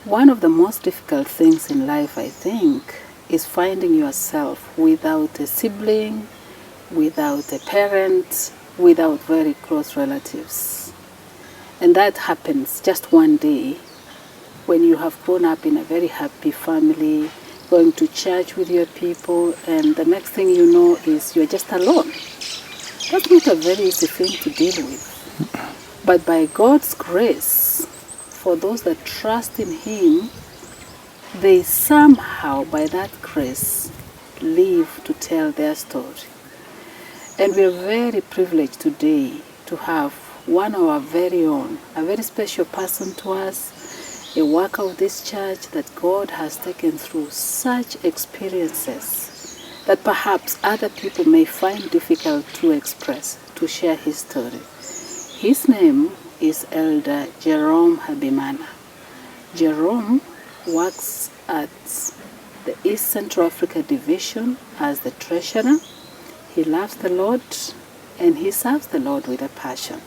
One of the most difficult things in life, I think, is finding yourself without a sibling, without a parent, without very close relatives. And that happens just one day when you have grown up in a very happy family, going to church with your people, and the next thing you know is you're just alone. That's not a very easy thing to deal with. But by God's grace, for those that trust in Him, they somehow, by that grace, live to tell their story. And we are very privileged today to have one of our very own, a very special person to us, a worker of this church that God has taken through such experiences that perhaps other people may find difficult to express, to share his story. His name is Elder Jerome Habimana. Jerome works at the East Central Africa Division as the treasurer. He loves the Lord and he serves the Lord with a passion.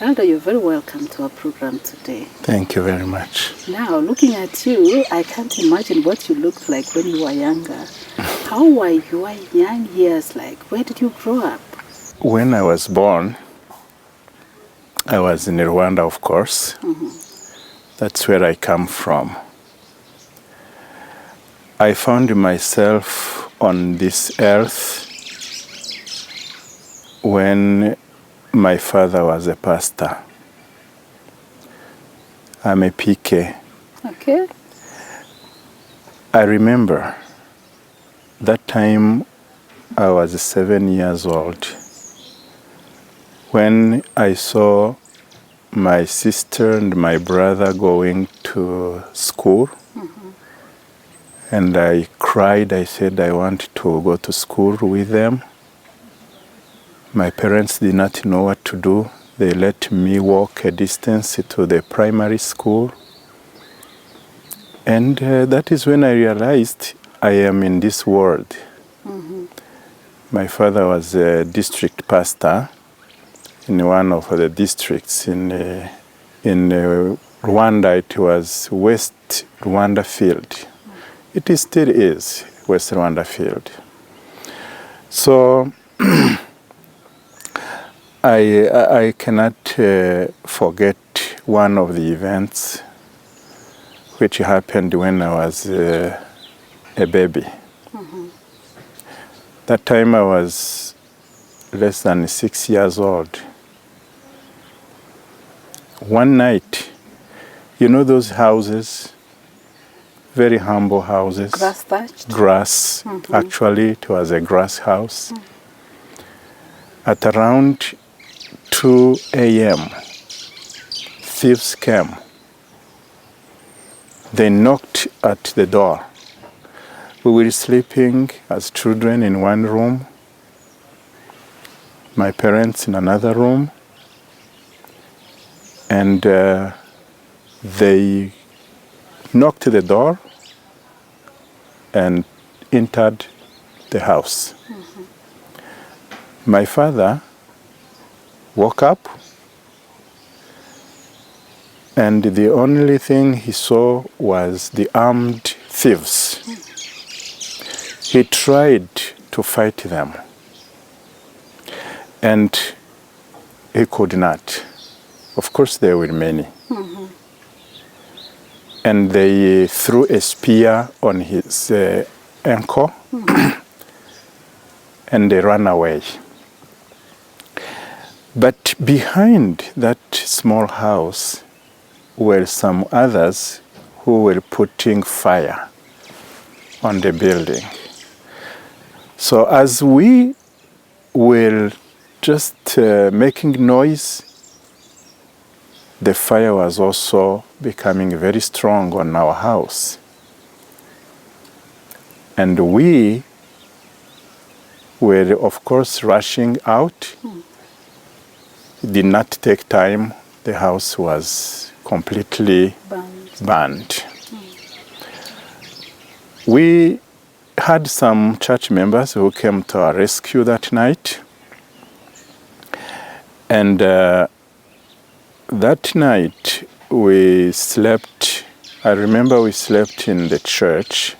Elder, you're very welcome to our program today. Thank you very much. Now, looking at you, I can't imagine what you looked like when you were younger. How were your young years like? Where did you grow up? When I was born, I was in Rwanda, of course. That's where I come from. I found myself on this earth when my father was a pastor. I'm a PK. Okay. I remember that time I was 7 years old when I saw my sister and my brother going to school. And I cried. I said I want to go to school with them. My parents did not know what to do. They let me walk a distance to the primary school. And that is when I realized I am in this world. My father was a district pastor in one of the districts in Rwanda. It was West Rwanda Field. It still is West Rwanda Field. So I cannot forget one of the events which happened when I was a baby. That time I was less than 6 years old. One night, you know those houses, very humble houses. Grass thatched? Grass. Actually, it was a grass house. At around 2 a.m., thieves came. They knocked at the door. We were sleeping as children in one room, my parents in another room, and they knocked the door and entered the house. My father woke up, and the only thing he saw was the armed thieves. He tried to fight them, and he could not. Of course, there were many. And they threw a spear on his ankle, and they ran away. But behind that small house were some others who were putting fire on the building. So as we were just making noise, the fire was also becoming very strong on our house. And we were, of course, rushing out. It did not take time. The house was completely burned. We had some church members who came to our rescue that night. And that night we slept I remember we slept in the church,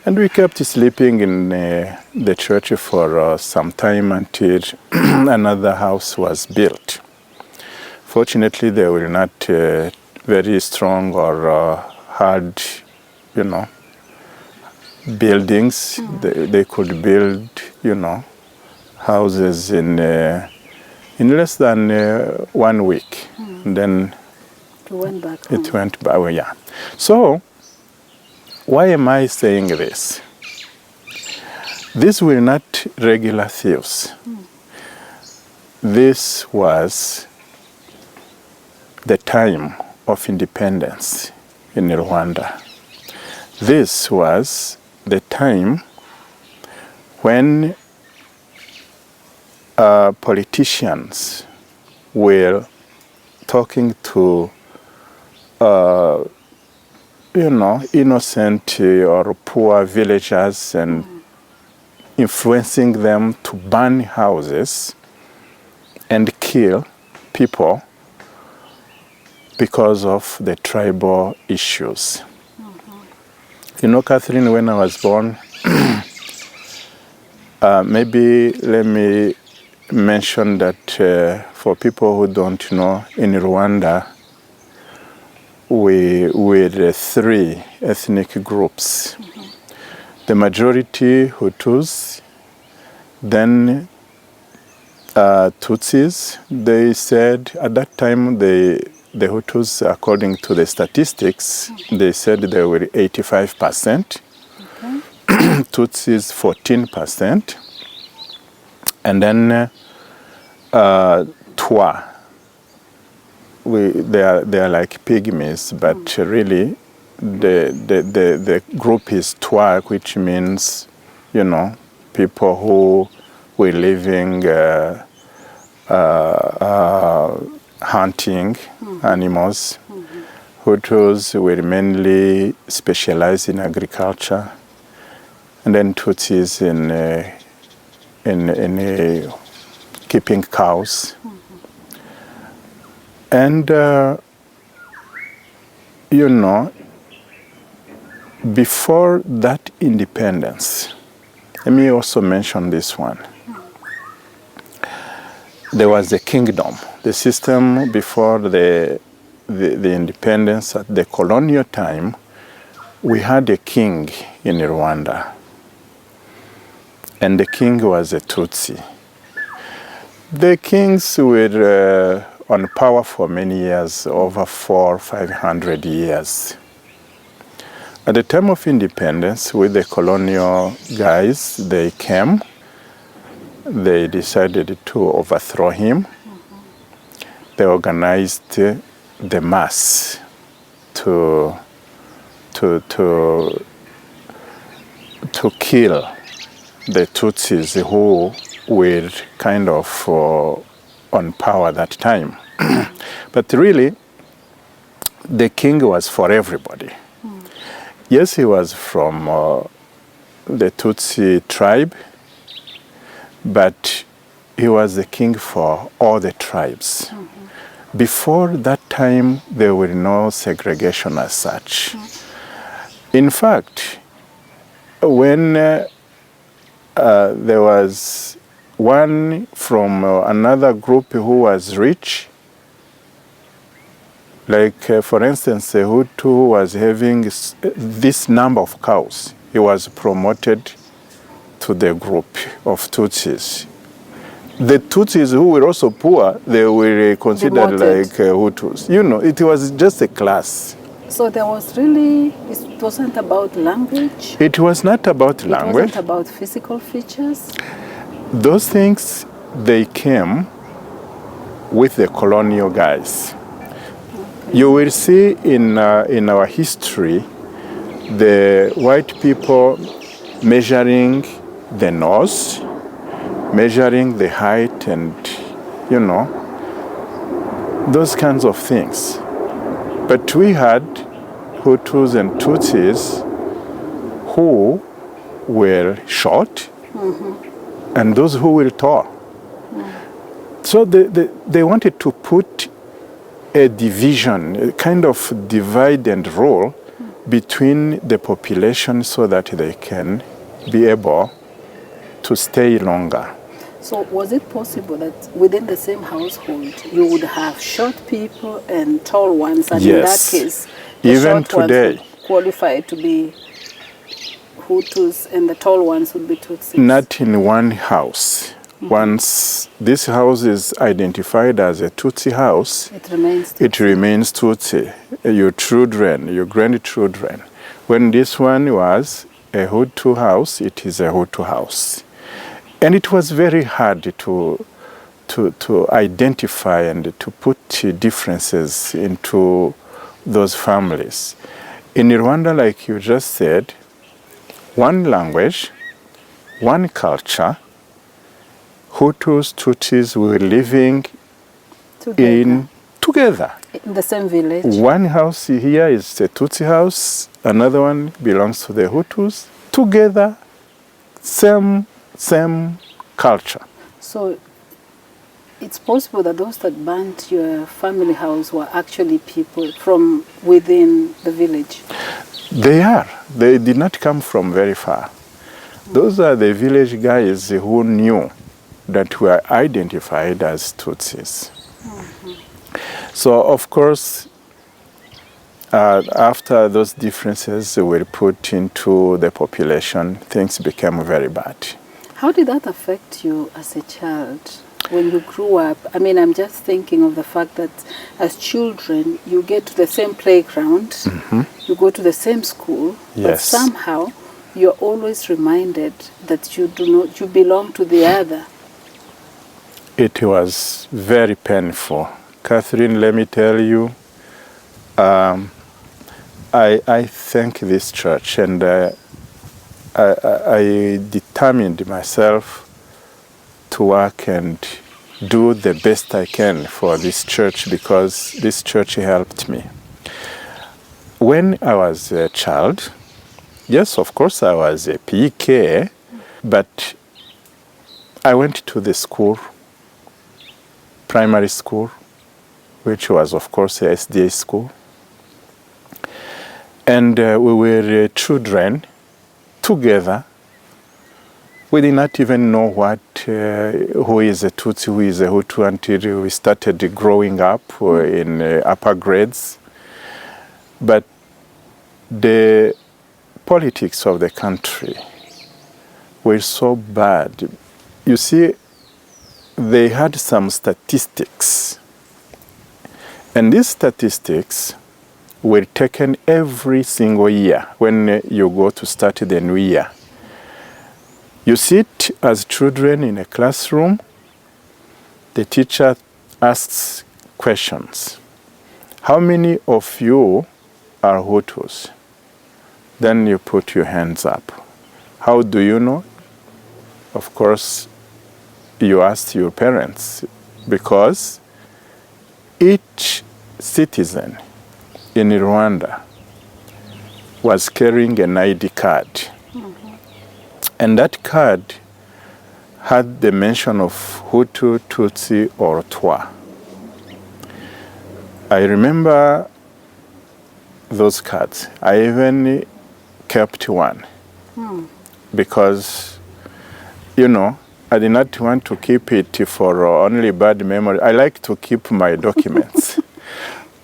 and we kept sleeping in the church for some time until another house was built. Fortunately, they were not very strong or hard, buildings. They could build, houses in less than 1 week. And then You went back home. it went back. Yeah. So why am I saying this? These were not regular thieves. This was the time of independence in Rwanda. This was the time when politicians were talking to innocent or poor villagers and influencing them to burn houses and kill people because of the tribal issues. Catherine, when I was born, maybe let me mention that for people who don't know, in Rwanda, we were 3 ethnic groups. The majority Hutus, then Tutsis. They said at that time the Hutus, according to the statistics, they said they were 85%. Okay. Tutsis 14%. And then Twa. They are like pygmies, but really the group is Twa, which means, people who were living hunting animals. Hutus were mainly specialized in agriculture, and then Tutsis in keeping cows. And before that independence, let me also mention this one. There was the kingdom, the system before the independence. At the colonial time, we had a king in Rwanda, and the king was a Tutsi. The kings were on power for many years, over 400-500 years. At the time of independence, with the colonial guys, they came. They decided to overthrow him. They organized the mass to kill the Tutsis who were kind of on power that time. But really, the king was for everybody. Yes, he was from the Tutsi tribe, but he was the king for all the tribes. Before that time, there were no segregation as such. In fact, when there was one from another group who was rich, like for instance, a Hutu was having this number of cows, he was promoted to the group of Tutsis. The Tutsis who were also poor, they were considered Demoted. like Hutus. It was just a class. So there was really, it wasn't about language. It was not about It language. wasn't about physical features. Those things, they came with the colonial guys. You will see in our history, the white people measuring the nose, measuring the height, and those kinds of things. But we had Hutus and Tutsis who were short, and those who were tall. So they wanted to put a division, a kind of divide and rule between the population so that they can be able to stay longer. So was it possible that within the same household you would have short people and tall ones, and Yes. in that case, the Even short today. ones would qualify to be Hutus and the tall ones would be Tutsis? Not in one house. Once this house is identified as a Tutsi house, It remains it remains Tutsi. Your children, your grandchildren. When this one was a Hutu house, it is a Hutu house. And it was very hard to identify and to put differences into those families. In Rwanda, like you just said, one language, one culture, Hutus, Tutsis were living together. In the same village? One house here is a Tutsi house, another one belongs to the Hutus, together, same culture. So it's possible that those that burnt your family house were actually people from within the village? They are. They did not come from very far. Those are the village guys who knew that were identified as Tutsis. So, of course, after those differences were put into the population, things became very bad. How did that affect you as a child when you grew up? I mean, I'm just thinking of the fact that as children, you get to the same playground, you go to the same school, but Yes. somehow you're always reminded that you belong to the other. It was very painful. Catherine, let me tell you, I thank this church, and I determined myself to work and do the best I can for this church, because this church helped me. When I was a child, yes, of course I was a PK, but I went to the school, primary school, which was of course a SDA school. And we were children together. We did not even know who is a Tutsi, who is a Hutu, until we started growing up in upper grades. But the politics of the country were so bad. You see, they had some statistics. And these statistics were taken every single year when you go to start the new year. You sit as children in a classroom, the teacher asks questions. How many of you are Hutus? Then you put your hands up. How do you know? Of course, you ask your parents, because each citizen in Rwanda was carrying an ID card. And that card had the mention of Hutu, Tutsi, or Twa. I remember those cards. I even kept one because, you know, I did not want to keep it for only bad memory. I like to keep my documents.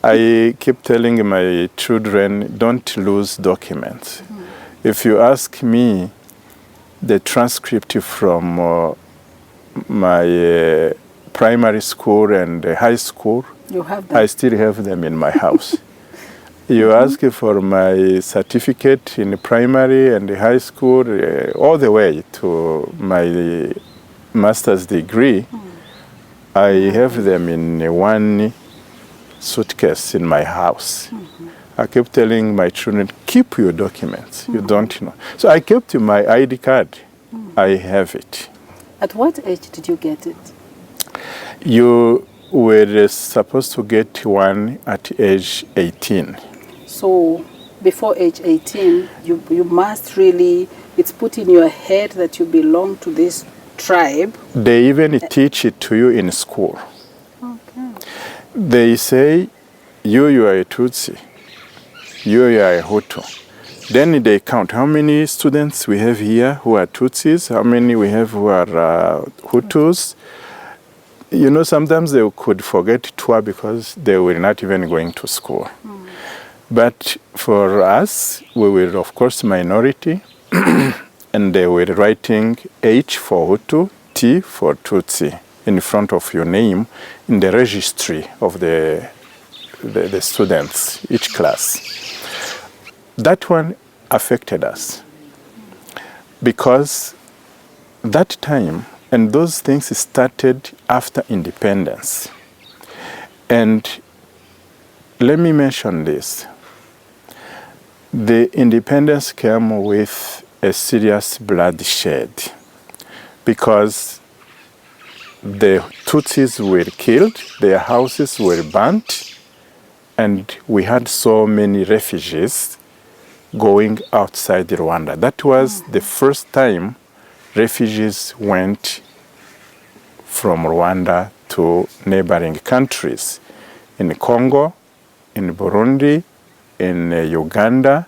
I keep telling my children, don't lose documents. If you ask me the transcript from my primary school and high school, You have them. I still have them in my house. You ask for my certificate in primary and high school, all the way to my master's degree, I have them in one suitcase in my house. I kept telling my children, keep your documents. You don't know. So I kept my ID card. I have it. At what age did you get it? You were supposed to get one at age 18. So before age 18, you must really, it's put in your head that you belong to this tribe. They even teach it to you in school. Okay. They say you are a Tutsi, you are a Hutu. Then they count how many students we have here who are Tutsis, how many we have who are Hutus. You know, sometimes they could forget Twa because they were not even going to school. But for us, we were, of course, minority, and they were writing H for Hutu, T for Tutsi in front of your name in the registry of the students, each class. That one affected us because that time, and those things started after independence. And let me mention this. The independence came with a serious bloodshed because the Tutsis were killed, their houses were burnt, and we had so many refugees going outside Rwanda. That was the first time refugees went from Rwanda to neighboring countries in Congo, in Burundi, in Uganda,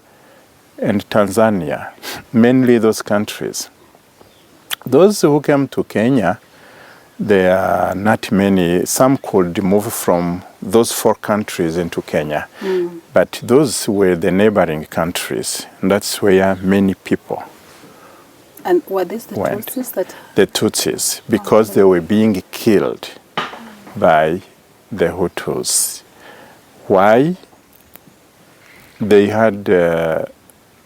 and Tanzania, mainly those countries. Those who came to Kenya, there are not many. Some could move from those 4 countries into Kenya, but those were the neighboring countries. And that's where many people And were these the went. Tutsis that... The Tutsis, because they were being killed by the Hutus. Why? They had a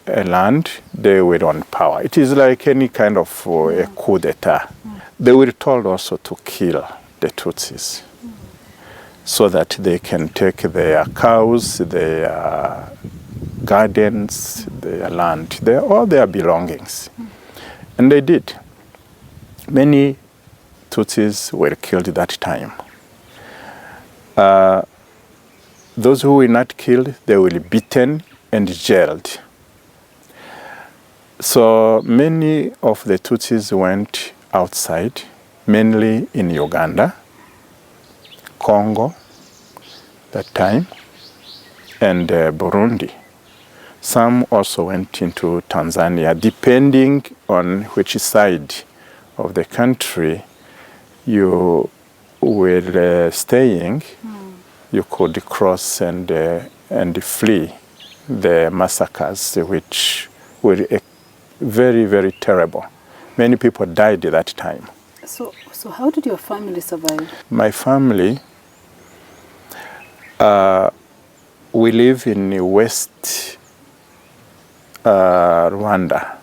land, they were on power. It is like any kind of a coup d'etat. They were told also to kill the Tutsis so that they can take their cows, their gardens, their land, all their belongings. And they did. Many Tutsis were killed that time. Those who were not killed, they were beaten and jailed. So many of the Tutsis went outside, mainly in Uganda, Congo, that time, and Burundi. Some also went into Tanzania, depending on which side of the country you were staying. You could cross and flee the massacres, which were very, very terrible. Many people died at that time. So how did your family survive? My family, we live in West Rwanda.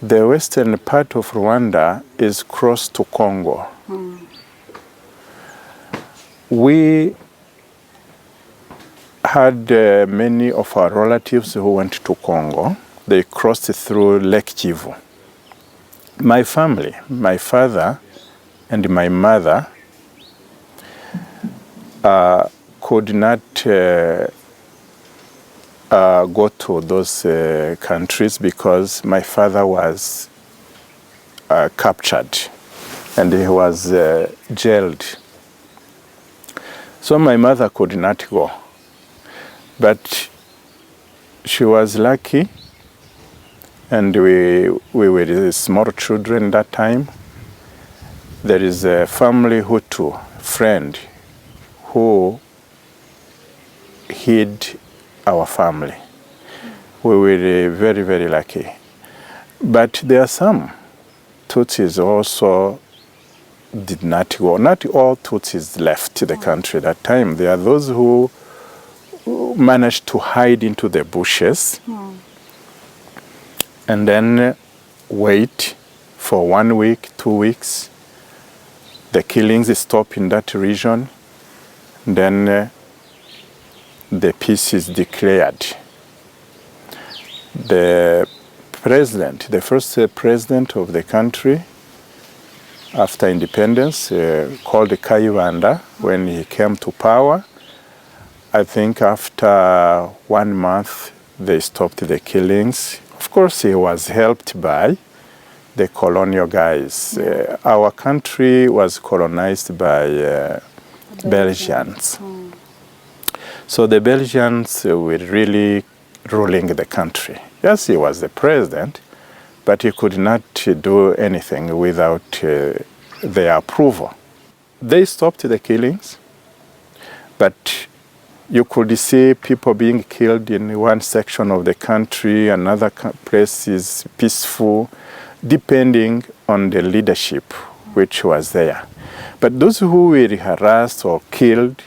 The western part of Rwanda is close to Congo. We had many of our relatives who went to Congo. They crossed through Lake Kivu. My family, my father and my mother, could not go to those countries because my father was captured and he was jailed. So my mother could not go. But she was lucky, and we were small children that time. There is a family Hutu friend who hid our family. We were very, very lucky. But there are some Tutsis also did not go. Not all Tutsis left the country that time. There are those who managed to hide into the bushes and then wait for 1 week, 2 weeks. The killings stop in that region. Then the peace is declared. The president, the first president of the country after independence, called Kayibanda, when he came to power, I think after 1 month they stopped the killings. Of course, he was helped by the colonial guys. Our country was colonized by Belgians. So the Belgians were really ruling the country. Yes, he was the president, but he could not do anything without their approval. They stopped the killings, but you could see people being killed in one section of the country, another place is peaceful, depending on the leadership which was there. But those who were harassed or killed,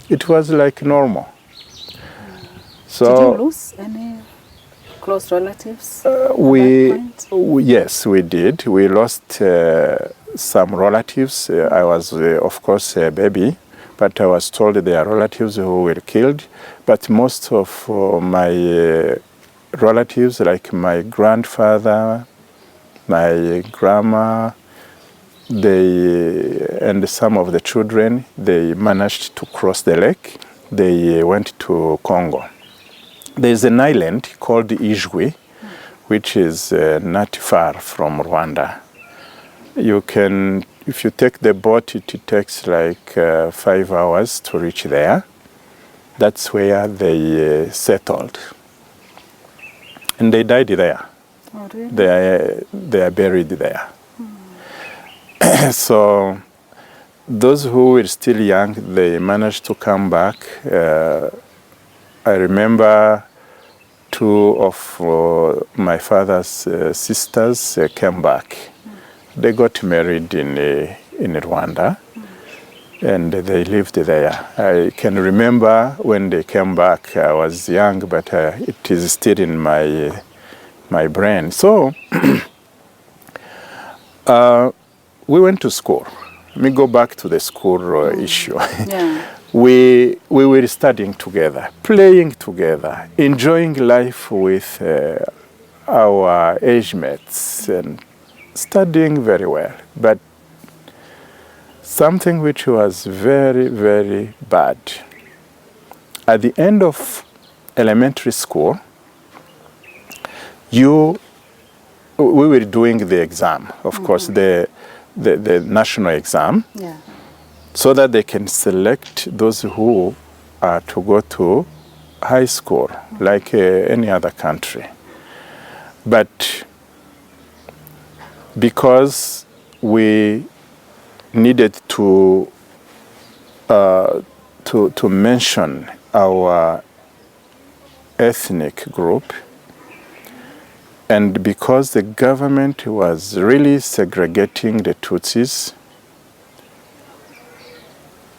it was like normal. So, did you lose any close relatives at that point? Yes, we did. We lost some relatives. I was, of course, a baby, but I was told there are relatives who were killed. But most of my relatives, like my grandfather, my grandma, and some of the children, they managed to cross the lake. They went to Congo. There's an island called Ijwi, which is not far from Rwanda. You can, if you take the boat, it takes like 5 hours to reach there. That's where they settled. And they died there. Oh, really? They are buried there. So those who were still young, they managed to come back. I remember 2 of my father's sisters came back. They got married in Rwanda, and they lived there. I can remember when they came back, I was young, but it is still in my brain. So we went to school. Let me go back to the school issue. Yeah. We were studying together, playing together, enjoying life with our age mates, and studying very well. But something which was very, very bad. At the end of elementary school, we were doing the exam, of course, the national exam, Yeah. so that they can select those who are to go to high school, like any other country. But because we needed to mention our ethnic group, and because the government was really segregating the Tutsis,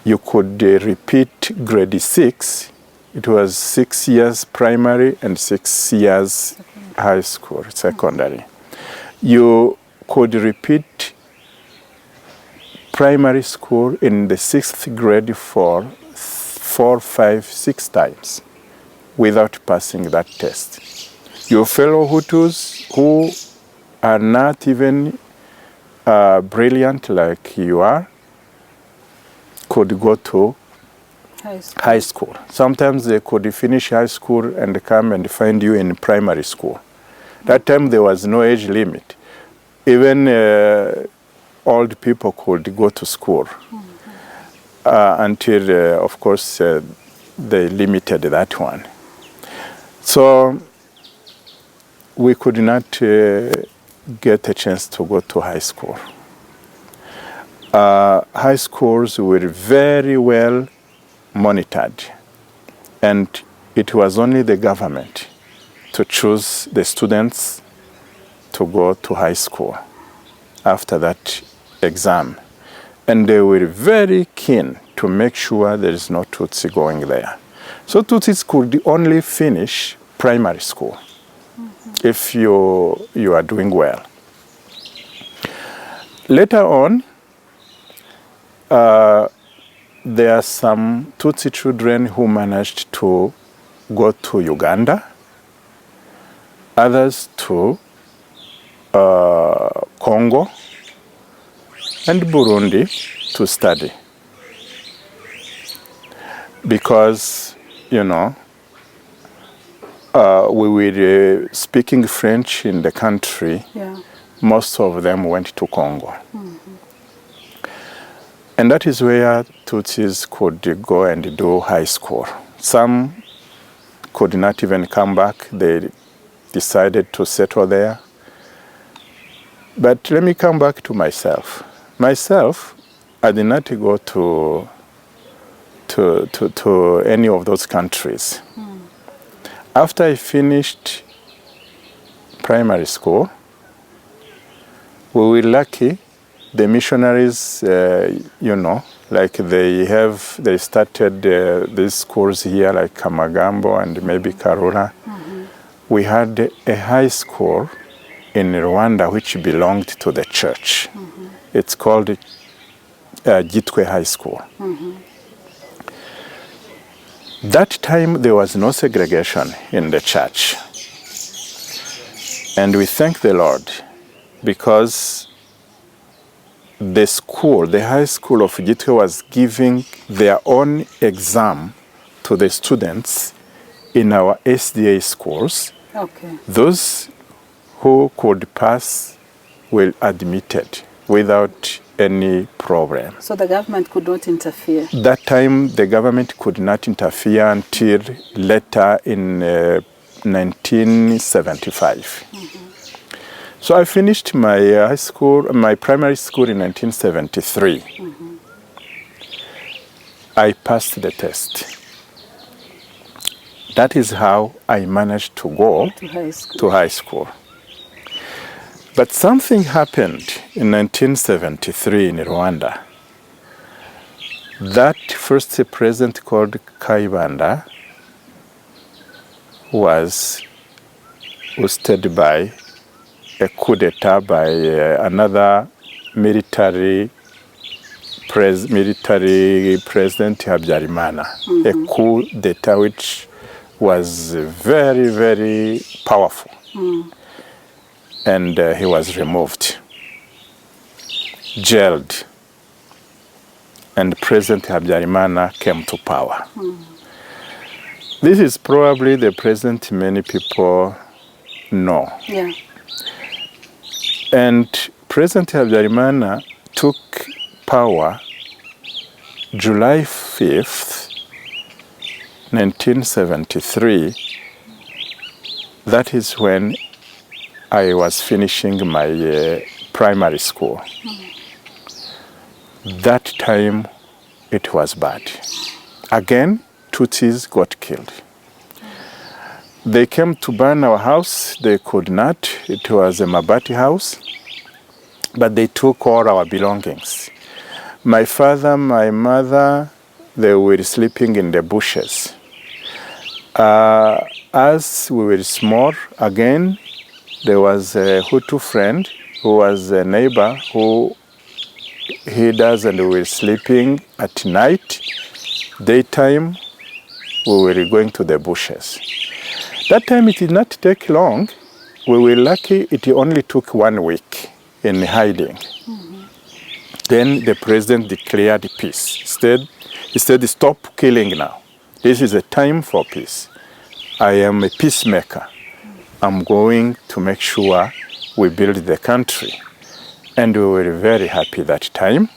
you could repeat grade 6. It was 6 years primary and 6 years high school, secondary. You could repeat primary school in the 6th grade for 4, 5, 6 times without passing that test. Your fellow Hutus who are not even brilliant like you are could go to high school. Sometimes they could finish high school and come and find you in primary school. That time there was no age limit. Even old people could go to school until, of course, they limited that one. So we could not get a chance to go to high school. High schools were very well monitored, and it was only the government to choose the students to go to high school after that exam. And they were very keen to make sure there is no Tutsi going there. So Tutsis could only finish primary school if you are doing well. Later on, there are some Tutsi children who managed to go to Uganda, others to Congo and Burundi to study. Because, you know, we were speaking French in the country. Yeah. Most of them went to Congo. And that is where Tutsis could go and do high school. Some could not even come back. They decided to settle there. But let me come back to myself. Myself, I did not go to any of those countries. After I finished primary school, we were lucky. The missionaries, like they started these schools here, like Kamagambo and maybe Karura. We had a high school in Rwanda which belonged to the church. It's called Gitwe High School. That time there was no segregation in the church. And we thank the Lord because the school, the high school of Gitwe, was giving their own exam to the students in our SDA schools. Okay. Those who could pass were admitted without any problem. So the government could not interfere? That time the government could not interfere until later in 1975. So I finished my high school, my primary school in 1973. I passed the test. That is how I managed to go to high school. But something happened in 1973 in Rwanda. That first president called Kayibanda was ousted by a coup d'etat by another military president, Habimana. A coup d'etat which was very, very powerful. And he was removed, jailed, and President Habimana came to power. This is probably the president many people know. Yeah. And President Habimana took power July 5th, 1973. That is when I was finishing my primary school. That time it was bad. Again, Tutsis got killed. They came to burn our house. They could not. It was a Mabati house. But they took all our belongings. My father, my mother, they were sleeping in the bushes. As we were small, again, there was a Hutu friend who was a neighbor who hid us and we were sleeping at night. Daytime, we were going to the bushes. That time it did not take long. We were lucky it only took 1 week in hiding. Then the president declared peace. He said, stop killing now. This is a time for peace. I am a peacemaker. I'm going to make sure we build the country. And we were very happy that time.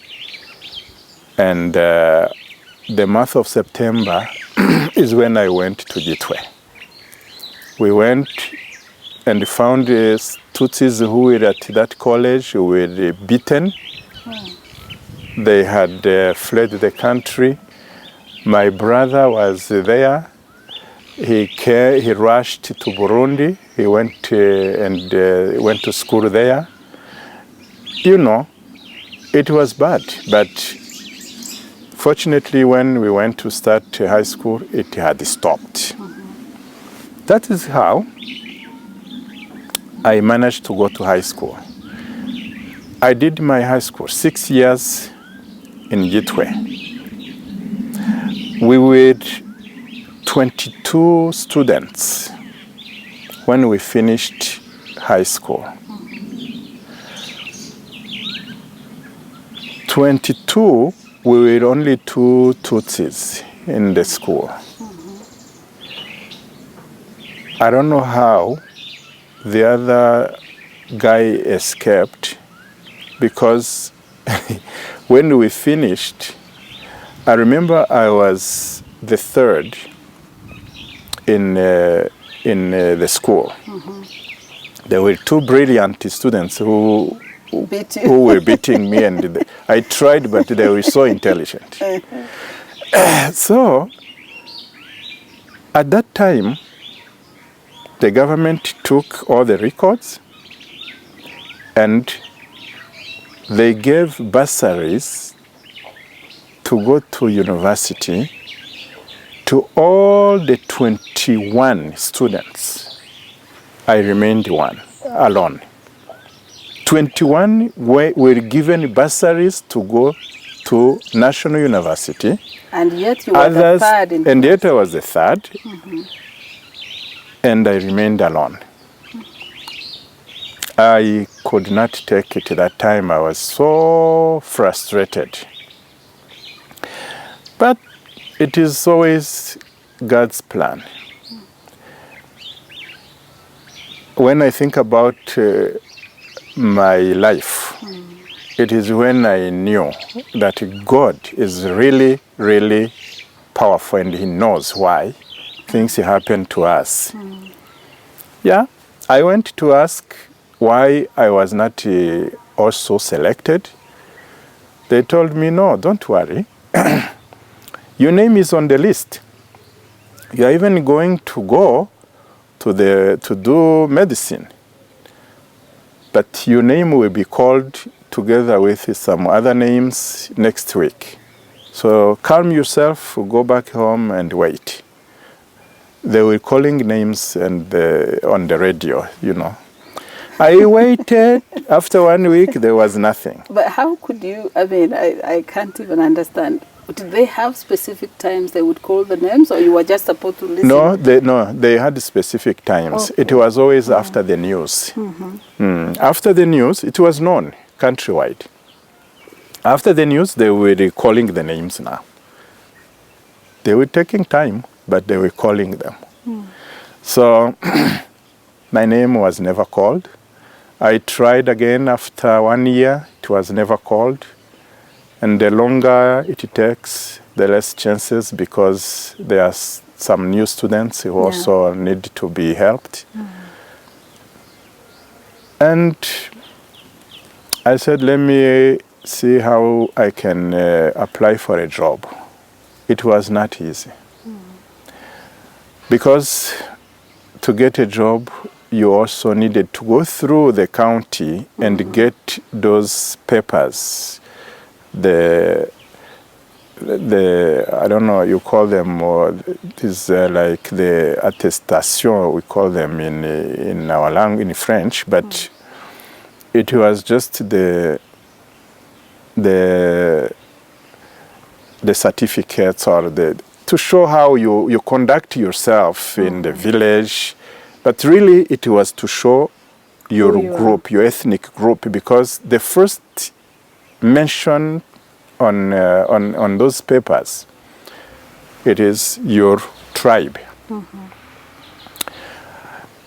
And the month of September is when I went to Gitwe. We went and found Tutsis who were at that college who were beaten. They had fled the country. My brother was there. He rushed to Burundi. He went and went to school there. You know, it was bad, but fortunately when we went to start high school, it had stopped. That is how I managed to go to high school. I did my high school 6 years in Gitwe. We were 22 students when we finished high school. 22, we were only 2 Tutsis in the school. I don't know how the other guy escaped because when we finished, I remember I was the third in the school. There were two brilliant students who were beating me, and I tried, but they were so intelligent. So, at that time, the government took all the records and they gave bursaries to go to university to all the 21 students. I remained one, alone. 21 were given bursaries to go to National University. And yet you were the third in And yet I was the third. And I remained alone. I could not take it that time. I was so frustrated. But it is always God's plan. When I think about my life, it is when I knew that God is really, really powerful and He knows why things happen to us. Yeah, I went to ask why I was not also selected. They told me, no, don't worry. Your name is on the list. You are even going to go to do medicine. But your name will be called together with some other names next week. So calm yourself, go back home and wait. They were calling names and on the radio, you know. I waited. After 1 week, there was nothing. But how could you, I mean, I can't even understand. Did they have specific times they would call the names, or you were just supposed to listen? No, they had specific times. Okay. It was always after the news. After the news, it was known countrywide. After the news, they were calling the names now. They were taking time, but they were calling them. So my name was never called. I tried again after 1 year. It was never called. And the longer it takes, the less chances, because there are some new students who also need to be helped. And I said, let me see how I can apply for a job. It was not easy. Because to get a job, you also needed to go through the county and get those papers. The I don't know, you call them, or it is like the attestation, we call them in our language, in French, but it was just the certificates, or to show how you conduct yourself in the village. But really it was to show your group, your ethnic group, because the first mention on those papers, it is your tribe.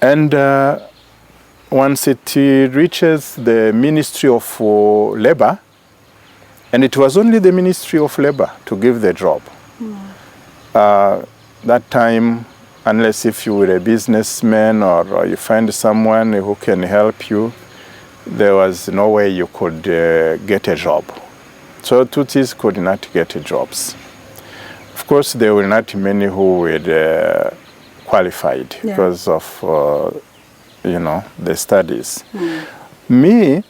And once it reaches the Ministry of Labor, and it was only the Ministry of Labor to give the job. That time, unless if you were a businessman or you find someone who can help you, there was no way you could get a job. So Tutsis could not get jobs. Of course, there were not many who were qualified because of, the studies. Me,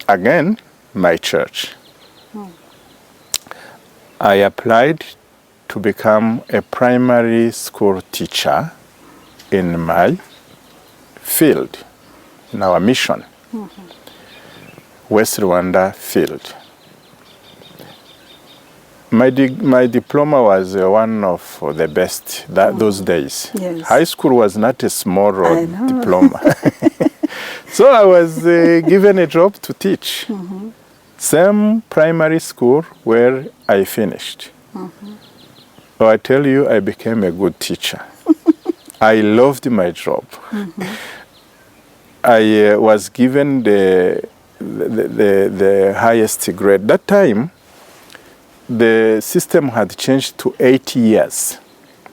again, my church. I applied to become a primary school teacher in my field, in our mission, West Rwanda field. My diploma was one of the best those days. Yes. High school was not a small diploma. So I was given a job to teach. Same primary school where I finished. So I tell you, I became a good teacher. I loved my job. I was given the the highest grade. That time, the system had changed to 8 years.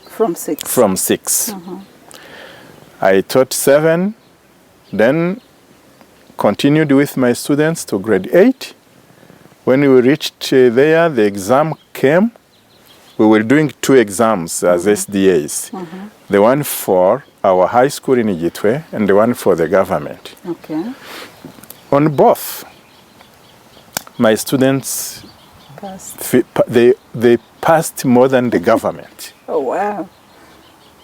From 6? From 6. I taught 7, then continued with my students to grade 8. When we reached there, the exam came. We were doing 2 exams as SDAs. The one for our high school in Igitwe and the one for the government. Okay. On both, my students Passed. they passed more than the government. Oh, wow.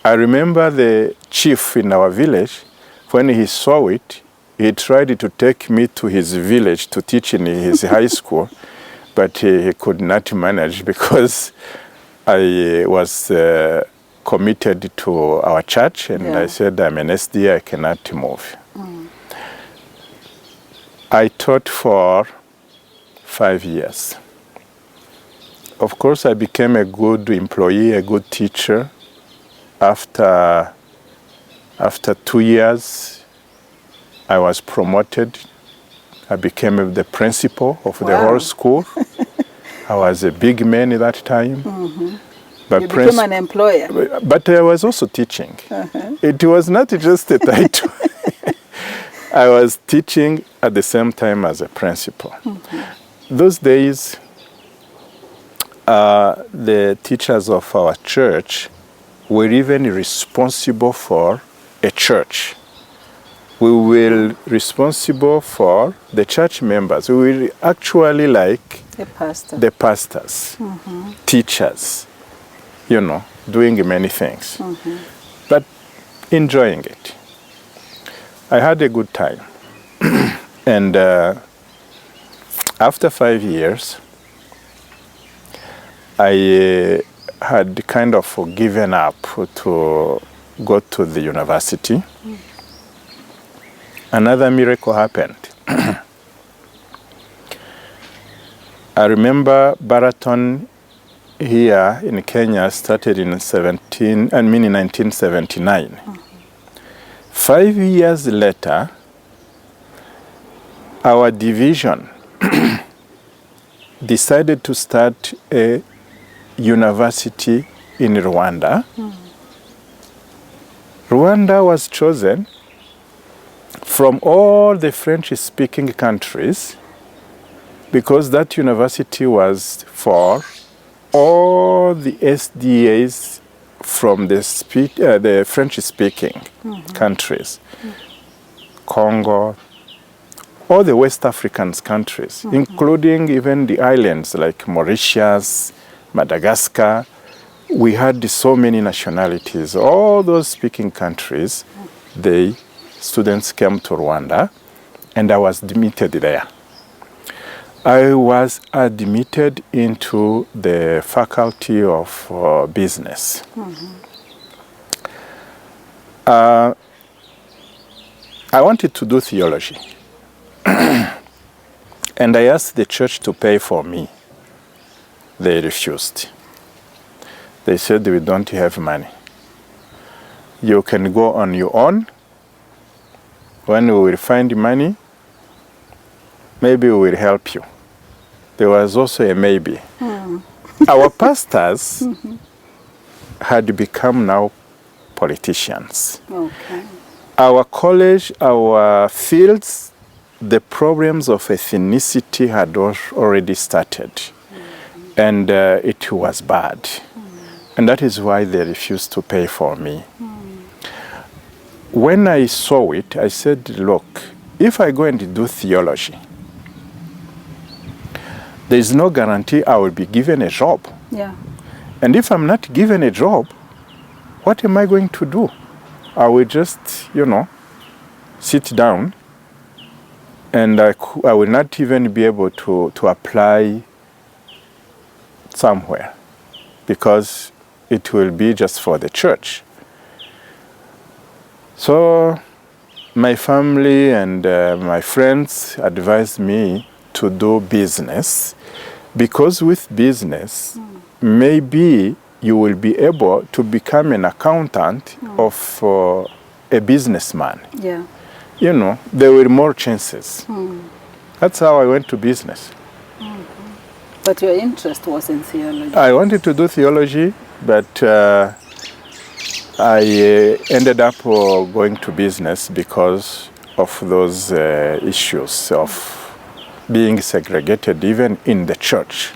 I remember the chief in our village, when he saw it, he tried to take me to his village to teach in his high school, but he could not manage because I was committed to our church, and I said, I'm an SDA, I cannot move. I taught for 5 years. Of course, I became a good employee, a good teacher. After 2 years, I was promoted. I became the principal of the whole school. I was a big man at that time. But you became an employer. But I was also teaching. It was not just a title. I was teaching at the same time as a principal. Those days, the teachers of our church were even responsible for a church. We were responsible for the church members. We were actually like the pastors, teachers, you know, doing many things, but enjoying it. I had a good time. And after 5 years, I had kind of given up to go to the university. Another miracle happened. I remember Baraton here in Kenya started in 1979. 5 years later, our division decided to start a university in Rwanda. Rwanda was chosen from all the French-speaking countries because that university was for all the SDAs from the French-speaking countries, Congo, all the West African countries, including even the islands like Mauritius, Madagascar. We had so many nationalities. All those speaking countries, the students came to Rwanda, and I was admitted there. I was admitted into the faculty of business. I wanted to do theology. And I asked the church to pay for me. They refused. They said, we don't have money. You can go on your own. When we will find money, maybe we will help you. There was also a maybe. Our pastors had become now politicians. Okay. Our college, our fields, the problems of ethnicity had already started. And it was bad. And that is why they refused to pay for me. When I saw it, I said, look, if I go and do theology, there is no guarantee I will be given a job. Yeah. And if I'm not given a job, what am I going to do? I will just, sit down, and I will not even be able to apply somewhere, because it will be just for the church. So my family and my friends advised me to do business, because with business, maybe you will be able to become an accountant of a businessman. Yeah. There were more chances. That's how I went to business. But your interest was in theology. I wanted to do theology, but I ended up going to business because of those issues of being segregated even in the church.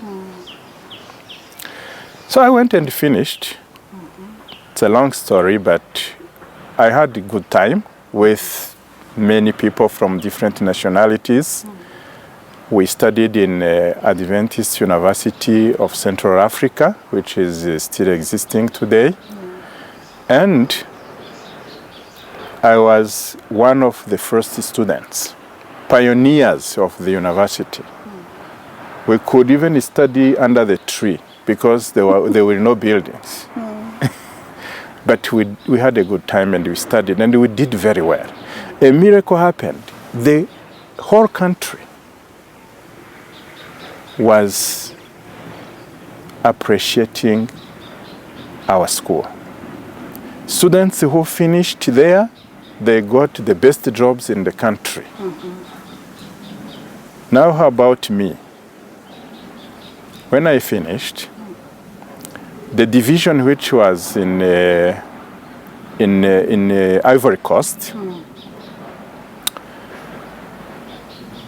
So I went and finished. It's a long story, but I had a good time with many people from different nationalities. We studied in Adventist University of Central Africa, which is still existing today. And I was one of the first students, pioneers of the university. We could even study under the tree because there were no buildings. But we had a good time and we studied and we did very well. A miracle happened. The whole country was appreciating our school. Students who finished there, they got the best jobs in the country. Now how about me? When I finished, the division which was in Ivory Coast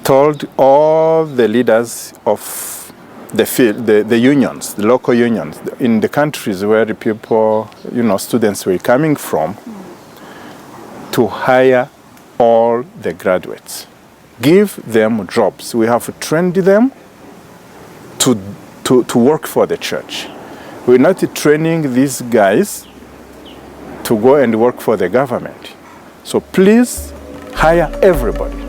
told all the leaders of the unions, the local unions, in the countries where the people, students were coming from, to hire all the graduates. Give them jobs. We have trained them to work for the church. We're not training these guys to go and work for the government. So please hire everybody.